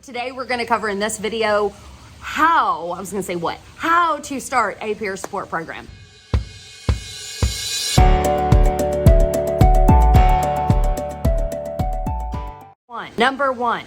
Today we're going to cover in this video how to start a peer support program. Number one,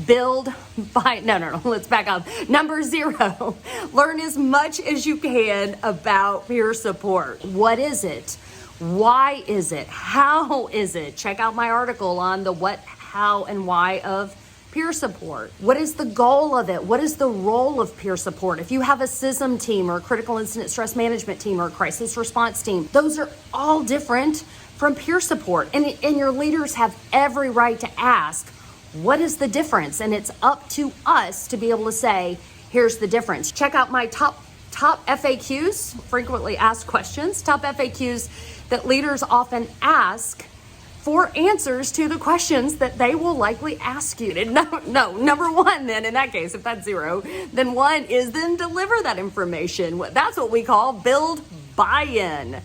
let's back up. Number 0, learn as much as you can about peer support. What is it? Why is it? How is it? Check out my article on the what, how, and why of peer support. What is the goal of it? What is the role of peer support? If you have a CISM team or a critical incident stress management team or a crisis response team, those are all different from peer support. And your leaders have every right to ask, what is the difference? And it's up to us to be able to say, here's the difference. Check out my top FAQs, frequently asked questions, top FAQs that leaders often ask for answers to the questions that they will likely ask you. Number one, then in that case, if that's 0, then 1 is then deliver that information. That's what we call build buy-in.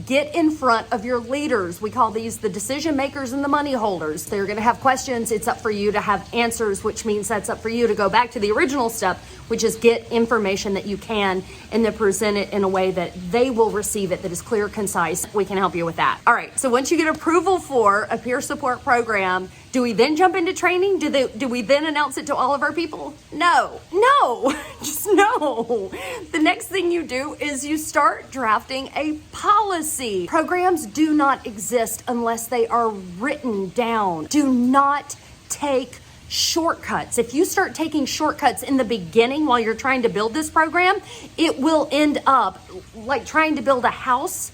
Get in front of your leaders. We call these the decision makers and the money holders. They're going to have questions. It's up for you to have answers, which means that's up for you to go back to the original step, which is get information that you can and then present it in a way that they will receive it, that is clear, concise. We can help you with that. All right. So once you get approval for a peer support program, do we then jump into training? Do we then announce it to all of our people? No, just no. The next thing you do is you start drafting a policy. Programs do not exist unless they are written down. Do not take shortcuts. If you start taking shortcuts in the beginning while you're trying to build this program, it will end up like trying to build a house.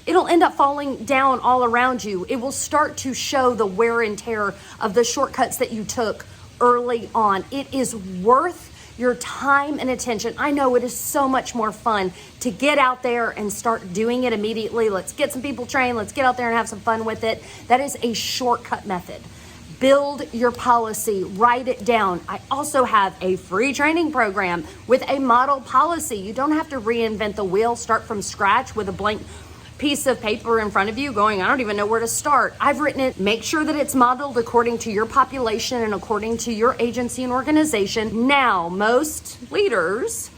It'll end up falling down all around you. It will start to show the wear and tear of the shortcuts that you took early on. It is worth your time and attention. I know it is so much more fun to get out there and start doing it immediately. Let's get some people trained. Let's get out there and have some fun with it. That is a shortcut method. Build your policy, write it down. I also have a free training program with a model policy. You don't have to reinvent the wheel, start from scratch with a blank piece of paper in front of you going, I don't even know where to start. I've written it. Make sure that it's modeled according to your population and according to your agency and organization. Now, most leaders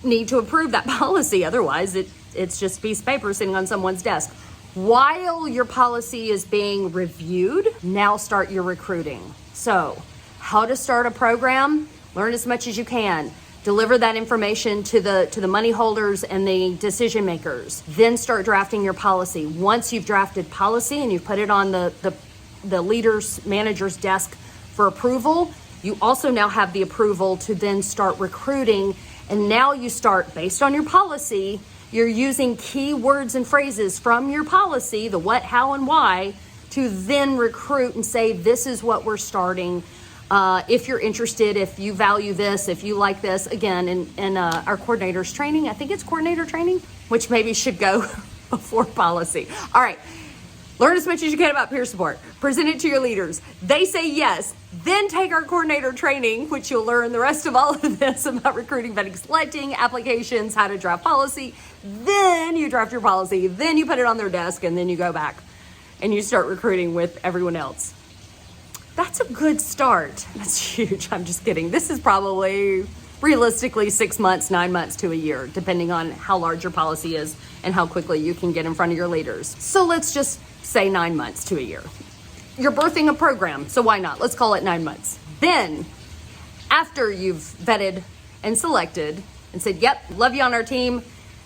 need to approve that policy. Otherwise, it's just a piece of paper sitting on someone's desk. While your policy is being reviewed, now start your recruiting. So, how to start a program, learn as much as you can. Deliver that information to the money holders and the decision makers. Then start drafting your policy. Once you've drafted policy and you've put it on the leader's manager's desk for approval, you also now have the approval to then start recruiting. And now you start, based on your policy, you're using key words and phrases from your policy, the what, how, and why, to then recruit and say, this is what we're starting. If you're interested, if you value this, if you like this, again, in our coordinators training, I think it's coordinator training, which maybe should go before policy. All right. Learn as much as you can about peer support. Present it to your leaders. They say yes. Then take our coordinator training, which you'll learn the rest of all of this about recruiting, vetting, selecting, applications, how to draft policy. Then you draft your policy. Then you put it on their desk, and then you go back and you start recruiting with everyone else. That's a good start. That's huge. I'm just kidding. This is probably realistically 6 months, 9 months to a year, depending on how large your policy is and how quickly you can get in front of your leaders. So let's just say 9 months to a year. You're birthing a program, so why not? Let's call it 9 months. Then, after you've vetted and selected and said, yep, love you on our team,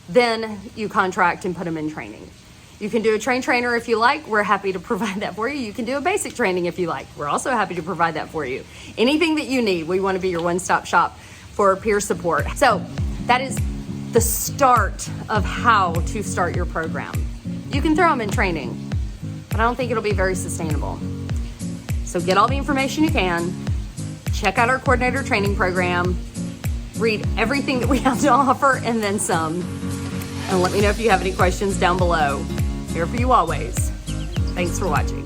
then you contract and put them in training. You can do a trainer if you like. We're happy to provide that for you. You can do a basic training if you like. We're also happy to provide that for you. Anything that you need, we want to be your one-stop shop for peer support. So that is the start of how to start your program. You can throw them in training, but I don't think it'll be very sustainable. So get all the information you can. Check out our coordinator training program. Read everything that we have to offer and then some. And let me know if you have any questions down below. Here for you always. Thanks for watching.